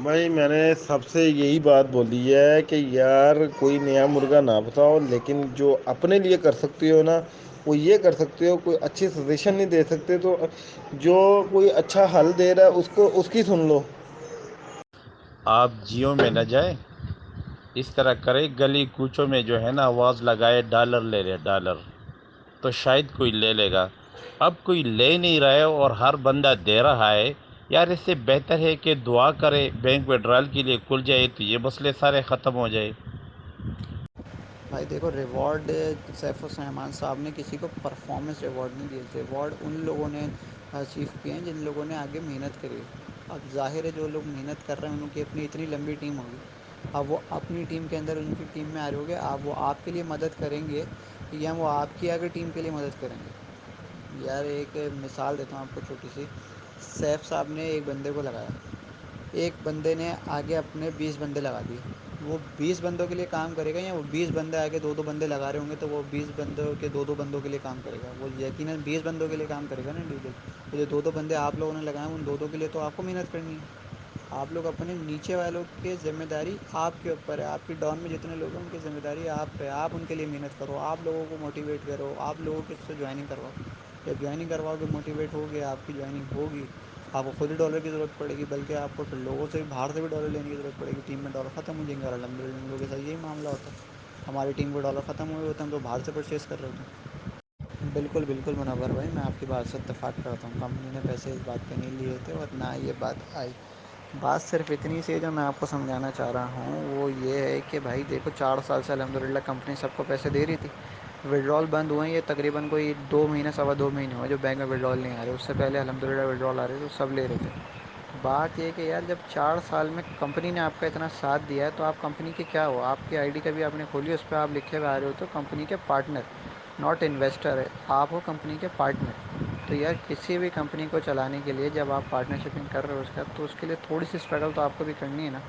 بھائی میں نے سب سے یہی بات بولی ہے کہ یار کوئی نیا مرغا نہ بتاؤ، لیکن جو اپنے لیے کر سکتے ہو نا وہ یہ کر سکتے ہو، کوئی اچھی سجیشن نہیں دے سکتے تو جو کوئی اچھا حل دے رہا ہے اس کی سن لو۔ آپ جیو میں نہ جائیں، اس طرح کرے گلی کوچوں میں جو ہے نا آواز لگائے ڈالر لے لے ڈالر، تو شاید کوئی لے لے گا۔ اب کوئی لے نہیں رہا ہے اور ہر بندہ دے رہا ہے، یار اس سے بہتر ہے کہ دعا کرے بینک وڈرال کے لیے کھل جائے تو یہ مسئلے سارے ختم ہو جائے۔ بھائی دیکھو، ریوارڈ سیف الرحمان صاحب نے کسی کو پرفارمنس ریوارڈ نہیں دیے، ریوارڈ ان لوگوں نے اچیو کیے ہیں جن لوگوں نے آگے محنت کری ہے۔ اب ظاہر ہے جو لوگ محنت کر رہے ہیں ان کی اپنی اتنی لمبی ٹیم ہوگی، اب وہ اپنی ٹیم کے اندر ان کی ٹیم میں آ رہے ہوگے، اب وہ آپ کے لیے مدد کریں گے یا وہ آپ کی آگے ٹیم کے لیے مدد کریں گے؟ یار ایک مثال دیتا ہوں آپ کو چھوٹی سی۔ سیف صاحب نے ایک بندے کو لگایا، ایک بندے نے آگے اپنے 20 بندے لگا دیے، وہ 20 بندوں کے لیے کام کرے گا یا وہ 20 بندے آگے دو بندے لگا رہے ہوں گے تو وہ 20 بندوں کے دو بندوں کے لیے کام کرے گا؟ وہ یقیناً 20 بندوں کے لیے کام کرے گا نا ڈیل۔ جو دو بندے آپ لوگوں نے لگائے ہیں ان دو کے لیے تو آپ کو محنت کرنی ہے۔ آپ لوگ اپنے نیچے والوں کی ذمہ داری آپ کے اوپر ہے، آپ کی ڈاؤن میں جتنے لوگ ہیں ان کی ذمہ داری آپ پہ، آپ ان کے لیے محنت کرو، آپ لوگوں کو موٹیویٹ کرو، آپ لوگوں کے سے جوائننگ کرواؤ۔ جب جوائننگ کرواؤ گے، موٹیویٹ ہوگے، آپ کی جوائننگ ہوگی، آپ کو خود ہی ڈالر کی ضرورت پڑے گی، بلکہ آپ کو پھر لوگوں سے باہر سے بھی ڈالر لینے کی ضرورت پڑے گی، ٹیم میں ڈالر ختم ہو جائیں گے، اور الحمدللہ ہم لوگوں کے ساتھ یہی معاملہ ہوتا ہے۔ ہماری ٹیم کو ڈالر ختم ہوئے ہوتے ہیں تو باہر سے پرچیز کر رہے ہوتے ہیں۔ بالکل بالکل منور بھائی، میں آپ کی بات سے اتفاق کرتا ہوں، کمپنی نے پیسے اس بات پہ نہیں لیے تھے اور نہ یہ بات آئی۔ بات صرف اتنی سی ہے جو میں آپ کو سمجھانا چاہ رہا ہوں، وہ یہ ہے کہ بھائی دیکھو 4 سال سے الحمدللہ کمپنی سب کو پیسے دے رہی تھی، وڈرال بند ہوئے ہیں یہ تقریباً کوئی 2 مہینے سوا 2 مہینے ہوئے جو بینک میں وڈرال نہیں آ رہے، اس سے پہلے الحمدللہ وڈرال آ رہے تھے تو سب لے رہے تھے۔ بات یہ کہ یار جب 4 سال میں کمپنی نے آپ کا اتنا ساتھ دیا ہے تو آپ کمپنی کے کیا ہو؟ آپ کی آئی ڈی کبھی آپ نے کھولی، اس پہ آپ لکھے ہوئے آ رہے ہو تو کمپنی کے پارٹنر، ناٹ انویسٹر ہے، آپ ہو کمپنی کے پارٹنر۔ تو یار کسی بھی کمپنی کو چلانے کے لیے جب آپ پارٹنرشپنگ کر رہے ہو اس کا، تو اس کے لیے تھوڑی سی اسٹرگل تو آپ کو بھی کرنی ہے نا۔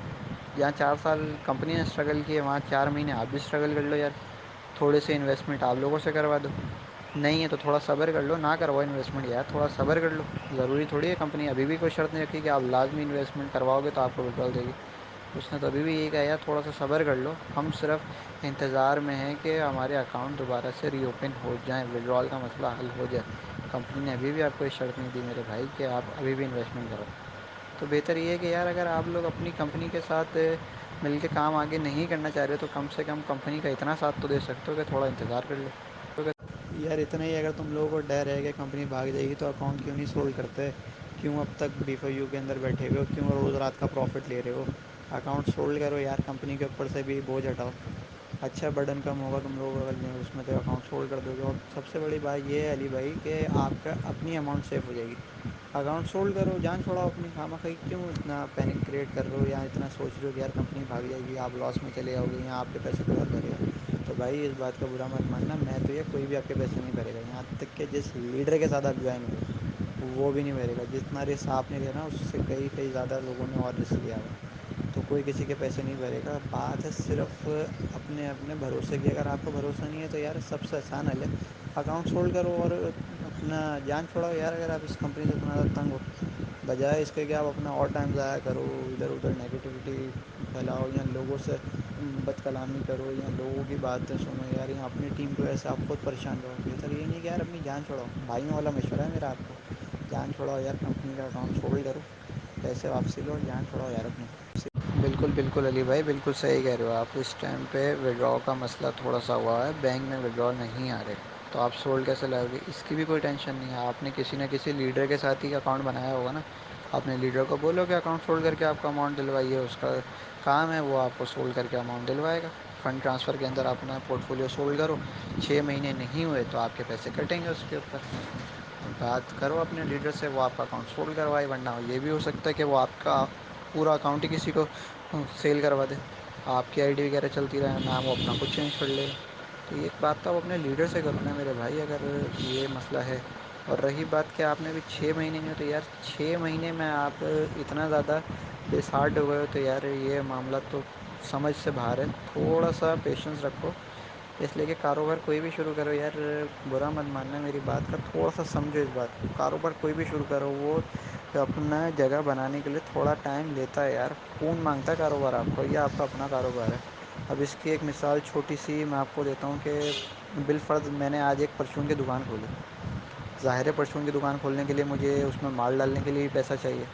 جہاں 4 سال کمپنی نے اسٹرگل کی ہے وہاں 4 مہینے آپ بھی اسٹرگل کر لو یار، تھوڑے سے انویسٹمنٹ آپ لوگوں سے کروا دو، نہیں ہے تو تھوڑا صبر کر لو، نہ کرواؤ انویسٹمنٹ یار، تھوڑا صبر کر لو۔ ضروری تھوڑی ہے کمپنی ابھی بھی کوئی شرط نہیں رکھی کہ آپ لازمی انویسٹمنٹ کرواؤ گے تو آپ کو وڈرال دے گی، اس نے تو ابھی بھی یہی کہا یار تھوڑا سا صبر کر لو، ہم صرف انتظار میں ہیں کہ ہمارے اکاؤنٹ دوبارہ سے ری اوپن ہو جائیں، وڈرال کا مسئلہ حل ہو جائے۔ کمپنی نے ابھی بھی آپ کو یہ شرط نہیں دی میرے بھائی کہ آپ ابھی بھی انویسٹمنٹ کرو۔ تو بہتر یہ ہے کہ یار اگر آپ لوگ اپنی کمپنی کے ساتھ مل کے کام آگے نہیں کرنا چاہ رہے تو کم سے کم کمپنی کا اتنا ساتھ تو دے سکتے ہو کہ تھوڑا انتظار کر لو۔ یار اتنا ہی اگر تم لوگوں کو ڈر ہے کہ کمپنی بھاگ جائے گی تو اکاؤنٹ کیوں نہیں سولڈ کرتے؟ کیوں اب تک BFIU کے اندر بیٹھے ہوئے ہو؟ کیوں روز رات کا پروفٹ لے رہے ہو؟ اکاؤنٹ سولڈ کرو یار، کمپنی کے اوپر سے بھی بوجھ ہٹاؤ، اچھا برڈن کم ہوگا تم لوگوں کا اگر اس میں تو اکاؤنٹ سولڈ کر دو گے۔ اور سب سے بڑی بات یہ ہے علی بھائی کہ آپ کا اپنی اماؤنٹ سیف ہو جائے گی۔ اکاؤنٹ سولڈ کرو، جان چھوڑاؤ اپنی، خواہ کیوں اتنا پینک کریٹ کر رہے ہو یا اتنا سوچ رہے ہو کہ یار کمپنی بھاگ جائے گی، آپ لاس میں چلے جاؤ گے یا آپ کے پیسے کوئی اور بھرے گا؟ تو بھائی اس بات کا برا مت ماننا، میں تو یہ کوئی بھی آپ کے پیسے نہیں بھرے گا، یہاں تک کہ جس لیڈر کے ساتھ آپ جوائن ہوئے وہ بھی نہیں بھرے گا، جتنا رسک آپ نے لیا نا اس سے کئی کئی زیادہ لوگوں نے اور رسک لیا ہوا، تو کوئی کسی کے پیسے نہیں بھرے گا۔ بات ہے صرف اپنے اپنے بھروسے کی، اگر آپ کو بھروسہ نہیں ہے تو یار سب سے آسان حل ہے اکاؤنٹ سولڈ کرو اور اپنا جان چھوڑاؤ یار، اگر آپ اس کمپنی سے اتنا زیادہ تنگ ہو، بجائے اس کے کہ آپ اپنا اور ٹائم ضائع کرو، ادھر ادھر نگیٹیوٹی پھیلاؤ یا لوگوں سے بد کلامی کرو یا لوگوں کی باتیں سنو یار، یا اپنی ٹیم کو ایسے آپ خود پریشان کرو، بہتر یہ نہیں کہ یار اپنی جان چھوڑاؤ۔ بھائیوں والا مشورہ ہے میرا آپ کو، جان چھوڑاؤ یار، کمپنی کا اکاؤنٹ سولڈ کرو، پیسے واپسی لو اور جان چھوڑاؤ یار اپنی۔ بالکل بالکل علی بھائی، بالکل صحیح کہہ رہے ہو آپ، اس ٹائم پہ وڈراؤ کا مسئلہ تھوڑا سا ہوا ہے، بینک میں وڈراؤ نہیں آ رہے تو آپ سولڈ کیسے لاؤ گے؟ اس کی بھی کوئی ٹینشن نہیں ہے، آپ نے کسی نہ کسی لیڈر کے ساتھ ہی اکاؤنٹ بنایا ہوگا نا، اپنے لیڈر کو بولو کہ اکاؤنٹ سولڈ کر کے آپ کا اماؤنٹ دلوائیے، اس کا کام ہے وہ آپ کو سولڈ کر کے اماؤنٹ دلوائے گا۔ فنڈ ٹرانسفر کے اندر اپنا پورٹ فولیو سولڈ کرو، 6 مہینے نہیں ہوئے تو آپ کے پیسے کٹیں گے اس کے اوپر، بات کرو اپنے لیڈر سے، وہ آپ کا اکاؤنٹ سولڈ کروائے، ورنہ یہ بھی ہو سکتا ہے کہ وہ آپ کا پورا اکاؤنٹ ہی کسی کو سیل کروا دے، آپ کی آئی ڈی وغیرہ چلتی رہے، نام وہ اپنا خود چینج کر لے گا۔ تو ایک بات تو آپ اپنے لیڈر سے کرو نا میرے بھائی، اگر یہ مسئلہ ہے۔ اور رہی بات کہ آپ نے ابھی 6 مہینے نہیں ہو تو یار 6 مہینے میں آپ اتنا زیادہ ڈسہارڈ ہو گئے ہو تو یار یہ معاملہ تو سمجھ سے باہر ہے، تھوڑا سا پیشنس رکھو، اس لیے کہ کاروبار کوئی بھی شروع کرو یار، برا مت ماننا میری بات کا، تھوڑا سا سمجھو اس بات کو، کاروبار کوئی بھی شروع کرو وہ اپنا جگہ بنانے کے لیے تھوڑا ٹائم لیتا ہے یار، خون مانگتا ہے کاروبار آپ کو، یہ آپ کا اپنا کاروبار ہے۔ اب اس کی ایک مثال چھوٹی سی میں آپ کو دیتا ہوں کہ بالفرض میں نے آج ایک پرچون کی دکان کھولی، ظاہر پرچون کی دکان کھولنے کے لیے مجھے اس میں مال ڈالنے کے لیے بھی پیسہ چاہیے،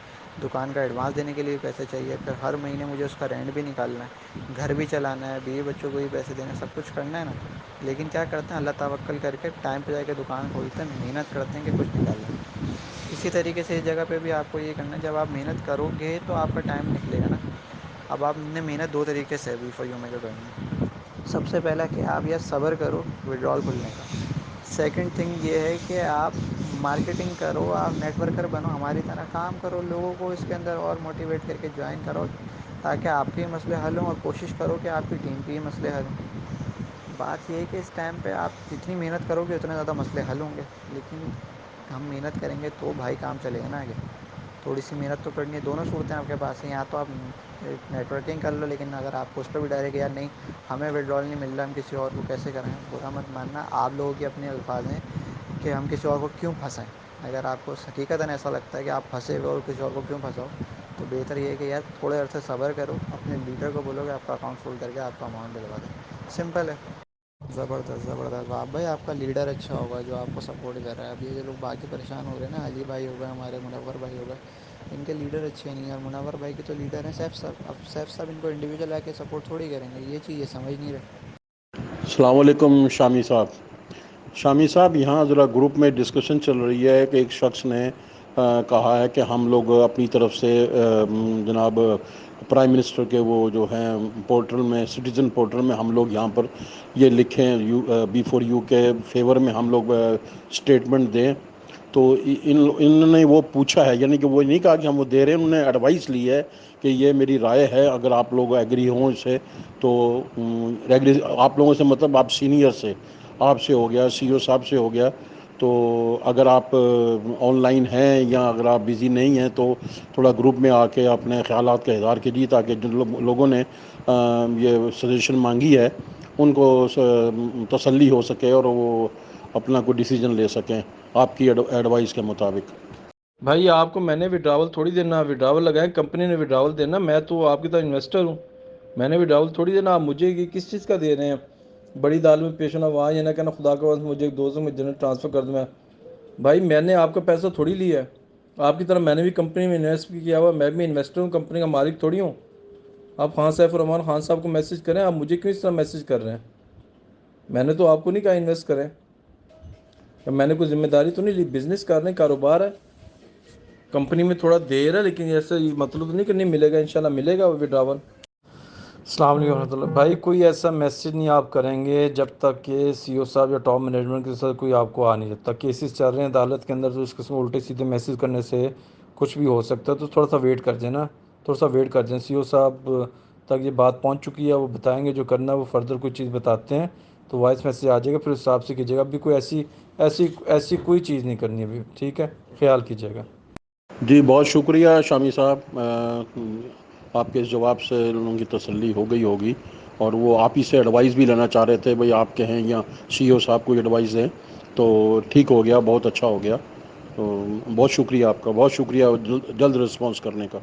دکان کا ایڈوانس دینے کے لیے بھی پیسے چاہیے، پھر ہر مہینے مجھے اس کا رینٹ بھی نکالنا ہے، گھر بھی چلانا ہے، بیوی بچوں کو بھی پیسے دینے ہیں، سب کچھ کرنا ہے نا۔ لیکن کیا کرتے ہیں، اللہ توکل کر کے ٹائم پہ جا کے دکان کھولتے ہیں، محنت کرتے ہیں کہ کچھ نکال لیں۔ اسی طریقے سے اس جگہ پہ بھی آپ کو یہ کرنا ہے، جب آپ محنت کرو گے تو آپ کا ٹائم نکلے گا نا۔ اب آپ نے محنت دو طریقے سے بھی فیوں میں جو کرنی ہے، سب سے پہلا کہ آپ یا صبر کرو وڈرال کھلنے کا، سیکنڈ تھنگ یہ ہے کہ آپ مارکیٹنگ کرو، آپ نیٹ ورکر بنو، ہماری طرح کام کرو، لوگوں کو اس کے اندر اور موٹیویٹ کر کے جوائن کرو، تاکہ آپ کے مسئلے حل ہوں، اور کوشش کرو کہ آپ کی ٹیم کے ہی مسئلے حل ہوں۔ بات یہ ہے کہ اس ٹائم پہ آپ جتنی محنت کرو گے اتنے زیادہ مسئلے حل ہوں گے، لیکن ہم محنت کریں گے تو بھائی کام چلے گا نا آگے۔ تھوڑی سی محنت تو کرنی ہے، دونوں صورتیں آپ کے پاس ہیں، یا تو آپ نیٹ ورکنگ کر لو، لیکن اگر آپ کو اس پہ بھی ڈائریکٹ یار نہیں ہمیں وڈرال نہیں مل رہا، ہم کسی اور کو کیسے کریں، برا مت ماننا، آپ لوگوں کے اپنے الفاظ ہیں کہ ہم کسی اور کو کیوں پھنسائیں۔ اگر آپ کو حقیقتاً ایسا لگتا ہے کہ آپ پھنسے ہوئے اور کسی اور کو کیوں پھنساؤ، تو بہتر یہ ہے کہ یار تھوڑے عرصے صبر کرو، اپنے لیڈر کو بولو کہ آپ کا اکاؤنٹ فل کر کے آپ کا اماؤنٹ ڈلوا دیں، سمپل ہے۔ زبردست زبردست بات بھائی، آپ کا لیڈر اچھا ہوگا جو آپ کو سپورٹ کر رہا ہے۔ اب یہ جو لوگ باقی پریشان ہو رہے ہیں نا، علی بھائی ہو گئے، ہمارے منور بھائی ہو گئے، ان کے لیڈر اچھے نہیں ہیں، اور منور بھائی کے تو لیڈر ہیں سیف صاحب، اب سیف صاحب ان کو انڈیویجول آ کے سپورٹ تھوڑی کریں گے، یہ چیز یہ سمجھ نہیں رہے۔ السلام علیکم شامی صاحب۔ شامی صاحب، یہاں ذرا گروپ میں ڈسکشن چل رہی ہے کہ ایک شخص نے کہا ہے کہ ہم لوگ اپنی طرف سے جناب پرائم منسٹر کے وہ جو ہیں پورٹل میں، سٹیزن پورٹل میں ہم لوگ یہاں پر یہ لکھیں B4U کے فیور میں ہم لوگ سٹیٹمنٹ دیں، تو انہوں نے وہ پوچھا ہے، یعنی کہ وہ نہیں کہا کہ ہم وہ دے رہے ہیں، انہوں نے ایڈوائس لی ہے کہ یہ میری رائے ہے، اگر آپ لوگ ایگری ہوں اس سے تو آپ لوگوں سے مطلب آپ سینئر سے، آپ سے ہو گیا، CO صاحب سے ہو گیا، تو اگر آپ آن لائن ہیں یا اگر آپ بزی نہیں ہیں تو تھوڑا گروپ میں آ کے اپنے خیالات کا اظہار کیجیے، تاکہ جن لوگوں نے یہ سجیشن مانگی ہے ان کو تسلی ہو سکے اور وہ اپنا کوئی ڈیسیجن لے سکیں آپ کی ایڈوائس کے مطابق۔ بھائی آپ کو میں نے وڈراول تھوڑی دینا، وڈراول لگائے کمپنی نے وڈراول دینا، میں تو آپ کی طرح انویسٹر ہوں، میں نے وڈراول تھوڑی دینا، آپ مجھے کس چیز کا دے رہے ہیں؟ بڑی دال میں پیش ہونا، وہاں یہ نہ کہنا خدا کے واسطے مجھے ایک دوست میں جنرل ٹرانسفر کر دوں۔ بھائی میں نے آپ کا پیسہ تھوڑی لیا ہے، آپ کی طرح میں نے بھی کمپنی میں انویسٹ بھی کیا ہوا، میں بھی انویسٹر ہوں، کمپنی کا مالک تھوڑی ہوں۔ آپ خان سیف الرحمان خان صاحب کو میسج کریں، آپ مجھے کیوں اس طرح میسج کر رہے ہیں؟ میں نے تو آپ کو نہیں کہا انویسٹ کریں، میں نے کوئی ذمہ داری تو نہیں لی، بزنس کر رہے ہیں، کاروبار ہے، کمپنی میں تھوڑا دیر ہے، لیکن ایسا مطلب نہیں کہ نہیں ملے گا، انشاءاللہ ملے گا وڈراول۔ السلام علیکم ورحمۃ اللہ۔ بھائی کوئی ایسا میسج نہیں آپ کریں گے جب تک کہ CO صاحب یا ٹاپ مینجمنٹ کے ساتھ کوئی آپ کو آ نہیں جاتا، کیسز چل رہے ہیں عدالت کے اندر، تو اس قسم الٹے سیدھے میسج کرنے سے کچھ بھی ہو سکتا ہے، تو تھوڑا سا ویٹ کر جائیں نا، تھوڑا سا ویٹ کر جائیں، CO صاحب تک یہ بات پہنچ چکی ہے، وہ بتائیں گے جو کرنا ہے، وہ فردر کوئی چیز بتاتے ہیں تو وائس میسج آ جائے گا، پھر اس حساب سے کیجیے گا، ابھی کوئی ایسی کوئی چیز نہیں کرنی ابھی، ٹھیک ہے، خیال کیجیے گا۔ جی بہت شکریہ شامی صاحب، آپ کے اس جواب سے لوگوں کی تسلی ہو گئی ہوگی، اور وہ آپ ہی سے ایڈوائس بھی لینا چاہ رہے تھے، بھئی آپ کہیں یا CO صاحب کو ایڈوائس دیں، تو ٹھیک ہو گیا، بہت اچھا ہو گیا، تو بہت شکریہ آپ کا، بہت شکریہ جلد رسپانس کرنے کا۔